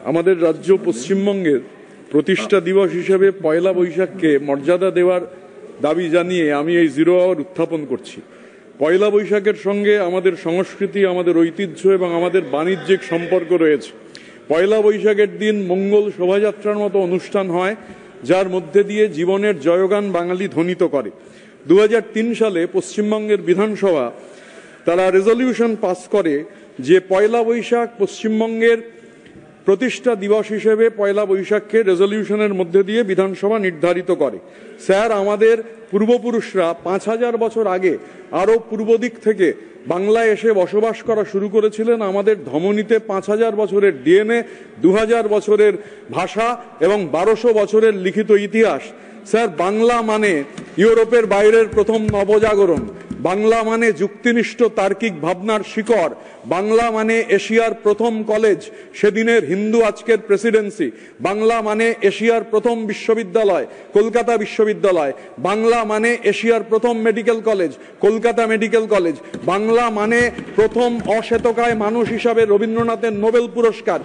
আমাদের রাজ্য পশ্চিমবঙ্গের প্রতিষ্ঠা দিবস হিসেবে পয়লা বৈশাখকে মর্যাদা দেওয়ার দাবি জানিয়ে আমি এই জিরো আওয়ার উত্থাপন করছি। পয়লা বৈশাখের সঙ্গে আমাদের সংস্কৃতি, আমাদের ঐতিহ্য এবং আমাদের বাণিজ্যিক সম্পর্ক রয়েছে। পয়লা বৈশাখের দিন মঙ্গল শোভাযাত্রার মতো অনুষ্ঠান হয়, যার মধ্যে দিয়ে জীবনের জয়গান বাঙালি ধ্বনিত করে। 2003 সালে পশ্চিমবঙ্গের বিধানসভা তারা রেজলিউশন পাস করে যে পয়লা বৈশাখ পশ্চিমবঙ্গের প্রতিষ্ঠা দিবস হিসেবে পয়লা বৈশাখকে রেজলিউশনের মধ্যে দিয়ে বিধানসভা নির্ধারিত করে। স্যার, আমাদের পূর্বপুরুষরা 5000 বছর আগে আরও পূর্ব দিক থেকে বাংলায় এসে বসবাস করা শুরু করেছিলেন। আমাদের ধমনীতে 5000 বছরের ডিএনএ, 2000 বছরের ভাষা এবং 1200 বছরের লিখিত ইতিহাস। স্যার, বাংলা মানে ইউরোপের বাইরের প্রথম নবজাগরণ, বাংলা মানে যুক্তিনিষ্ঠ তার্কিক ভাবনার শিকড়, বাংলা মানে এশিয়ার প্রথম কলেজ, সেদিনের হিন্দু আজকের প্রেসিডেন্সি, বাংলা মানে এশিয়ার প্রথম বিশ্ববিদ্যালয়, কলকাতা বিশ্ববিদ্যালয়, বাংলা মানে এশিয়ার প্রথম medical college, Kolkata medical college, Bangla মানে প্রথম অশ্বেতকায় মানুষ হিসাবে রবীন্দ্রনাথের নোবেল পুরস্কার।